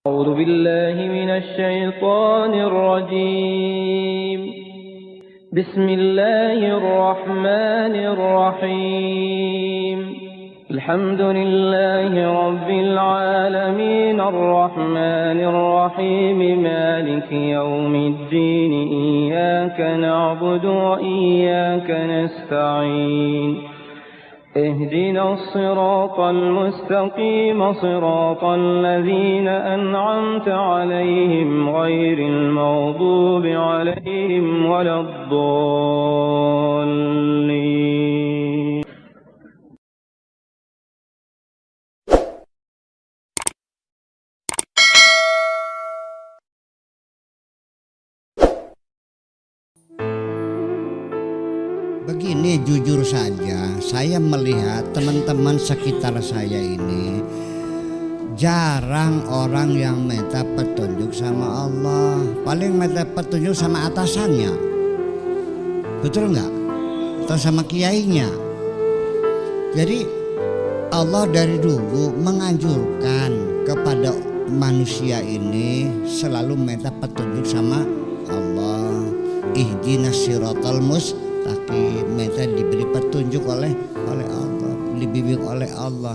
أعوذ بالله من الشيطان الرجيم. بسم الله الرحمن الرحيم. الحمد لله رب العالمين الرحمن الرحيم مالك يوم الدين إياك نعبد وإياك نستعين اهدنا الصراط المستقيم صراط الذين أنعمت عليهم غير المغضوب عليهم ولا الضالين. Begini, jujur saja saya melihat teman-teman sekitar saya ini jarang orang yang minta petunjuk sama Allah. Paling minta petunjuk sama atasannya, betul nggak? Atau sama kiainya. Jadi Allah dari dulu menganjurkan kepada manusia ini selalu minta petunjuk sama Allah. Ihdinas siratal mustaqim, minta diberi petunjuk oleh Allah, dibimbing oleh Allah.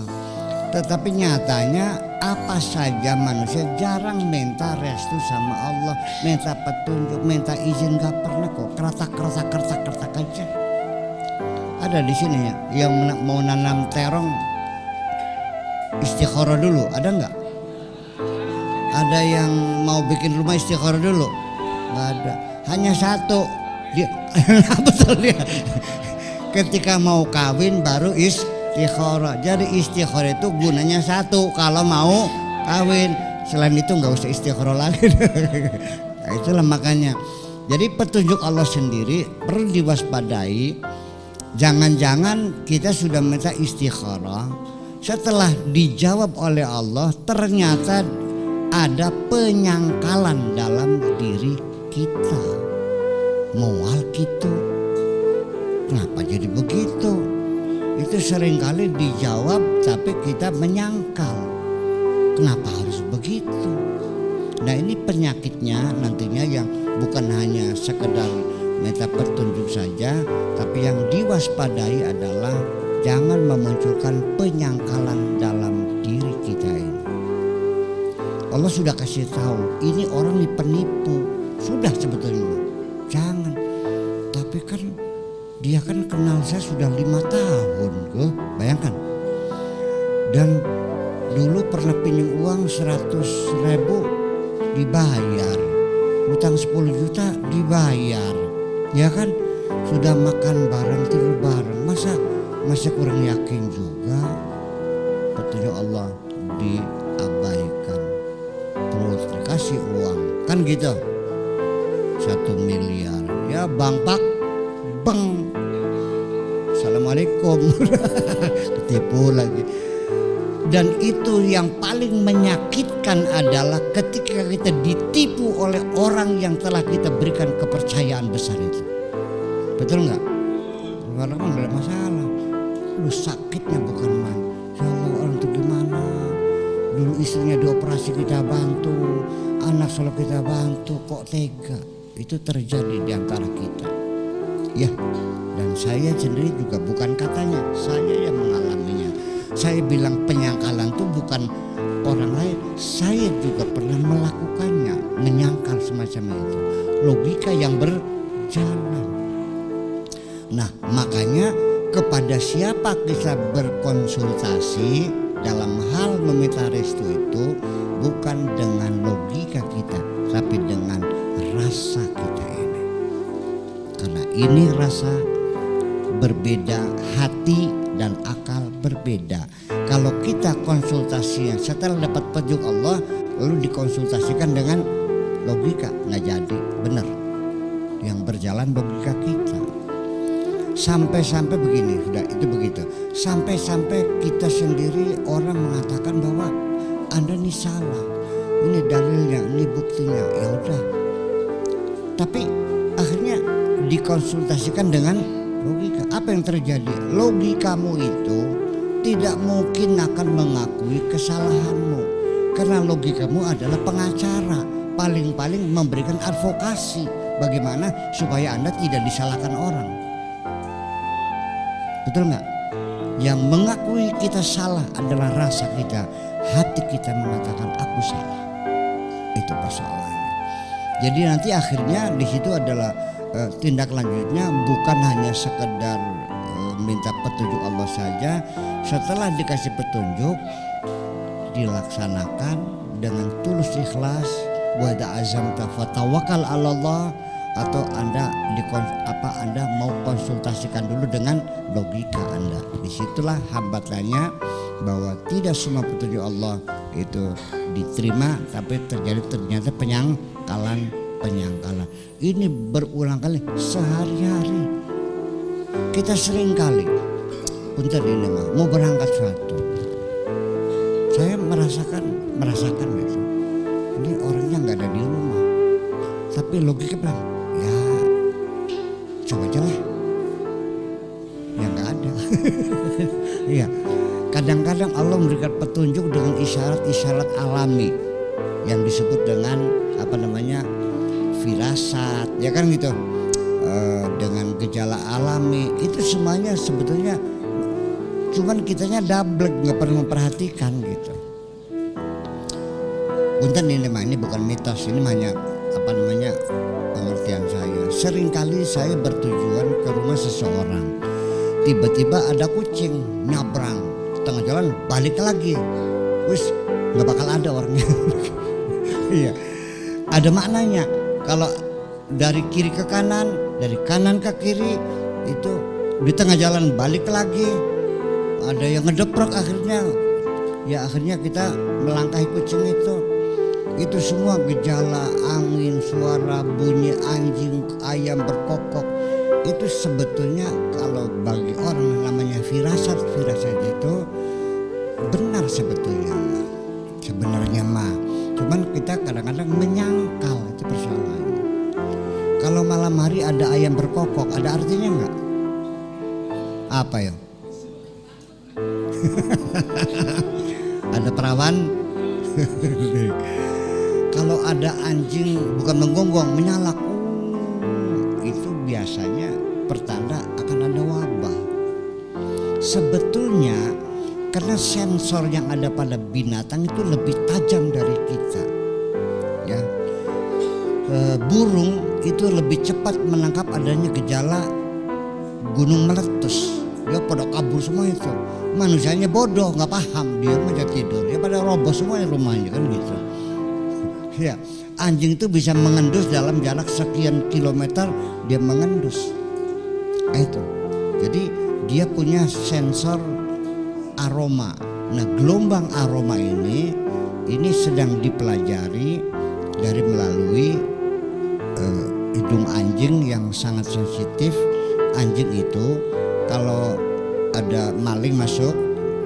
Tetapi nyatanya apa saja manusia jarang minta restu sama Allah, minta petunjuk, minta izin, gak pernah kok. Kertak aja. Ada di sini ya yang mau nanam terong istikharah dulu, ada nggak? Ada yang mau bikin rumah istikharah dulu? Nggak ada. Hanya satu. Dia betul dia. Ketika mau kawin baru istikharah. Jadi istikharah itu gunanya satu, kalau mau kawin. Selain itu nggak usah istikharah lagi. Nah, itulah makanya. Jadi petunjuk Allah sendiri perlu diwaspadai. Jangan-jangan kita sudah minta istikharah, setelah dijawab oleh Allah ternyata ada penyangkalan dalam diri kita. Mual gitu, kenapa jadi begitu? Itu seringkali dijawab tapi kita menyangkal, kenapa harus begitu? Nah, ini penyakitnya nantinya yang bukan hanya sekedar minta petunjuk saja, tapi yang diwaspadai adalah jangan memunculkan penyangkalan dalam diri kita ini. Allah sudah kasih tahu, ini orang ini penipu, sudah sebetulnya. Jangan, tapi kan dia kan kenal saya sudah 5 tahun, bayangkan. Dan dulu pernah pinjam uang 100.000 dibayar, utang 10 juta dibayar, ya kan? Sudah makan bareng, tidur bareng, masa kurang yakin juga? Petunjuk Allah diabaikan, terus dikasih uang, kan gitu. 1 miliar, ya bang pak beng, assalamualaikum. Ketipu lagi. Dan itu yang paling menyakitkan adalah ketika kita ditipu oleh orang yang telah kita berikan kepercayaan besar itu. Betul nggak? Orang kan nggak ada masalah, lu sakitnya bukan main. Ya Allah, orang itu gimana? Dulu istrinya dioperasi kita bantu, anak selalu kita bantu, kok tega? Itu terjadi di antara kita, ya. Dan saya sendiri juga bukan katanya, saya yang mengalaminya. Saya bilang penyangkalan itu bukan orang lain, saya juga pernah melakukannya, menyangkal semacam itu. Logika yang berjalan. Nah, makanya kepada siapa kita berkonsultasi dalam hal meminta restu itu bukan dengan logika kita, tapi dengan rasa kita ini. Karena ini rasa berbeda, hati dan akal berbeda. Kalau kita konsultasinya setelah dapat petunjuk Allah lalu dikonsultasikan dengan logika, nggak jadi benar. Yang berjalan logika kita. Sampai-sampai begini, sudah itu begitu. Sampai-sampai kita sendiri orang mengatakan bahwa Anda ini salah. Ini dalilnya, ini buktinya. Ya udah. Tapi akhirnya dikonsultasikan dengan logika. Apa yang terjadi? Logikamu itu tidak mungkin akan mengakui kesalahanmu. Karena logikamu adalah pengacara, paling-paling memberikan advokasi bagaimana supaya Anda tidak disalahkan orang. Betul nggak? Yang mengakui kita salah adalah rasa kita, hati kita mengatakan aku salah. Itu persoalannya. Jadi nanti akhirnya di situ adalah tindak lanjutnya bukan hanya sekedar minta petunjuk Allah saja. Setelah dikasih petunjuk, dilaksanakan dengan tulus ikhlas. Wa azamta fatawakkal 'alallah, atau Anda Anda mau konsultasikan dulu dengan logika Anda. Disitulah hambatannya, bahwa tidak semua petunjuk Allah itu diterima, tapi ternyata penyangkalan. Ini berulang kali sehari-hari. Kita sering kali, punten ini mah mau berangkat suatu, saya merasakan gitu. Ini orangnya nggak ada di rumah, tapi logika bilang ya coba aja lah, ya nggak ada. Iya, kadang-kadang Allah memberikan petunjuk dengan isyarat-isyarat alami yang disebut dengan firasat, ya kan gitu. Dengan gejala alami itu semuanya sebetulnya cuman kitanya double, nggak pernah memperhatikan gitu. Punten ini bukan mitos, ini hanya pengertian saya. Seringkali saya bertujuan ke rumah seseorang, tiba-tiba ada kucing nyabrang tengah jalan, balik lagi, wis nggak bakal ada orangnya. Iya, ada maknanya. Kalau dari kiri ke kanan, dari kanan ke kiri, itu di tengah jalan balik lagi, ada yang ngedeprak akhirnya kita melangkahi kucing itu semua gejala angin, suara, bunyi anjing, ayam berkokok. Itu sebetulnya kalau bagi orang namanya firasat itu benar sebenarnya mah. Cuman kita kadang-kadang menyangkal, itu persoalannya. Kalau malam hari ada ayam berkokok, ada artinya enggak? Apa ya? Ada perawan. Kalau ada anjing bukan menggonggong, menyalak, itu biasanya pertanda akan ada wabah. Sebetulnya karena sensor yang ada pada binatang itu lebih tajam dari kita, ya. Burung itu lebih cepat menangkap adanya gejala gunung meletus, dia pada kabur semua itu. Manusianya bodoh, nggak paham, dia aja tidur, ya pada roboh semuanya rumahnya kan gitu. Ya, anjing itu bisa mengendus dalam jarak sekian kilometer, dia mengendus. Itu, jadi dia punya sensor aroma. Nah, gelombang aroma ini sedang dipelajari dari melalui hidung anjing yang sangat sensitif. Anjing itu kalau ada maling masuk,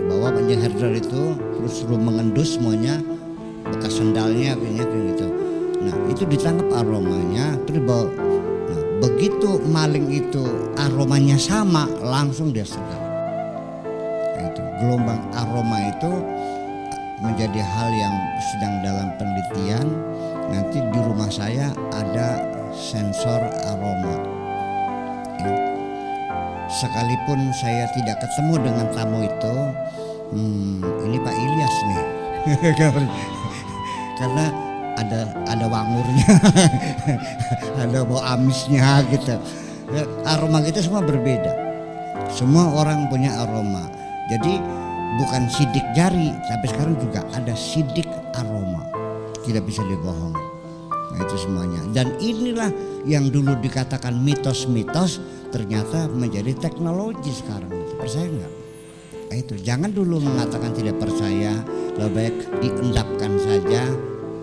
bawa anjing herder itu terus mengendus semuanya, bekas sendalnya kayak gitu. Nah, itu ditangkap aromanya, terus bawa. Nah, begitu maling itu aromanya sama, langsung dia sergap. Itu gelombang aroma itu menjadi hal yang sedang dalam penelitian. Nanti di rumah saya ada sensor aroma, ya. Sekalipun saya tidak ketemu dengan tamu itu, ini Pak Ilyas nih. Karena ada wangurnya, ada bau amisnya gitu. Aroma kita semua berbeda, semua orang punya aroma. Jadi bukan sidik jari, tapi sekarang juga ada sidik aroma. Tidak bisa dibohong. Nah, itu semuanya. Dan inilah yang dulu dikatakan mitos-mitos ternyata menjadi teknologi sekarang. Percaya nggak? Nah, itu jangan dulu mengatakan tidak percaya, lebih baik diendapkan saja,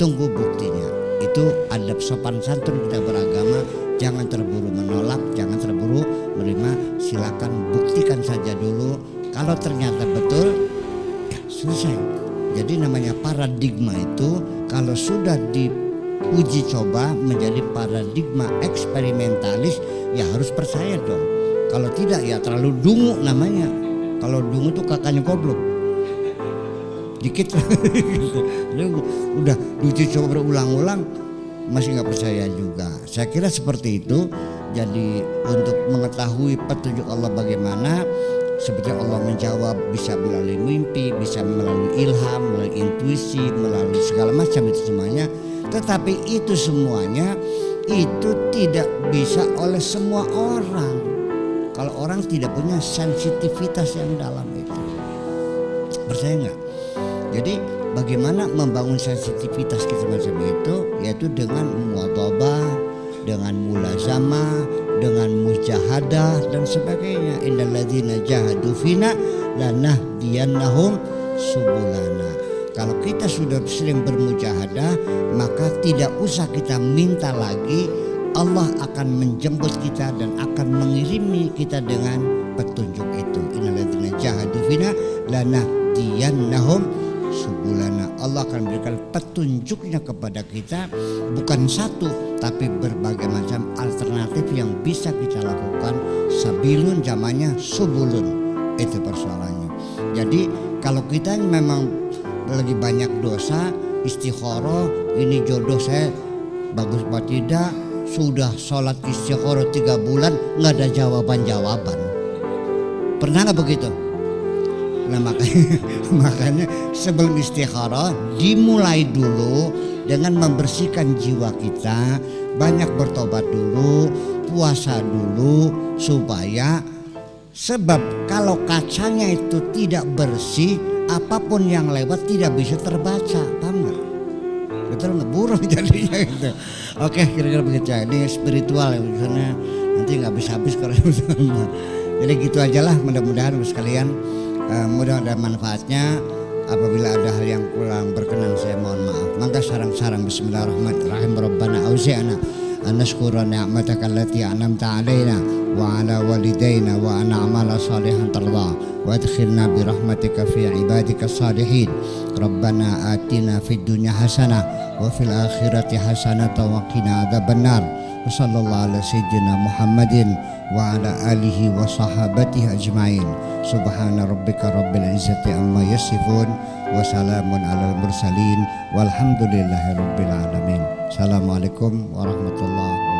tunggu buktinya. Itu adab sopan santun kita beragama. Jangan terburu menolak, jangan terburu menerima. Silakan buktikan saja dulu. Kalau ternyata betul, ya selesai. Jadi namanya paradigma itu kalau sudah diuji coba menjadi paradigma eksperimentalis, ya harus percaya dong. Kalau tidak ya terlalu dungu namanya. Kalau dungu itu kakaknya goblok. dikit gitu. Udah diuji coba berulang-ulang masih nggak percaya juga. Saya kira seperti itu. Jadi untuk mengetahui petunjuk Allah bagaimana, seperti Allah menjawab bisa melalui mimpi, bisa melalui ilham, melalui intuisi, melalui segala macam itu semuanya. Tetapi itu semuanya itu tidak bisa oleh semua orang. Kalau orang tidak punya sensitivitas yang dalam itu, percaya nggak? Jadi bagaimana membangun sensitivitas kita macam itu, yaitu dengan muwadhabah, dengan mulazamah, dengan mujahadah dan sebagainya. Innal ladzina jahadu fina lanahdiyannahum subulana. Kalau kita sudah sering bermujahadah, maka tidak usah kita minta lagi, Allah akan menjemput kita dan akan mengirimi kita dengan petunjuk itu. Innal ladzina jahadu fina lanahdiyannahum subulana. Allah akan berikan petunjuknya kepada kita, bukan satu tapi berbagai macam alternatif yang bisa kita lakukan. Sabilun zamannya subulun, itu persoalannya. Jadi kalau kita memang lagi banyak dosa, istikharah, ini jodoh saya bagus apa tidak, sudah sholat istikharah 3 bulan nggak ada jawaban-jawaban. Pernah nggak begitu? Nah makanya sebelum istikharah dimulai dulu dengan membersihkan jiwa kita, banyak bertobat dulu, puasa dulu, supaya sebab kalau kacanya itu tidak bersih, apapun yang lewat tidak bisa terbaca, paham nggak? Betul nggak? Buram jadinya gitu. Oke, kira-kira begitu ya. Ini spiritual ya, misalnya nanti nggak habis-habis kalau jadi gitu aja lah, mudah-mudahan sekalian. Mudah ada manfaatnya. Apabila ada hal yang kurang berkenan saya mohon maaf. Maka sarang-sarang bismillahirrahmanirrahim. Rabbana auzi'na an nashkura ni'mataka allati an'amta 'alaina wa 'ala walidayna wa an na'mala salihan tarda wa adkhilna bi rahmatika fi ibadika salihin. Rabbana atina fid dunya hasanah wa fil akhirati hasanatan wa qina adzabannar. Wa sallallahu ala sayyidina Muhammadin wa ala alihi wa sahabatihi ajma'in. Subhana rabbika rabbil izzati amma yasifun wa salamun alal mursalin walhamdulillahi rabbil alamin. Assalamualaikum warahmatullahi wabarakatuh.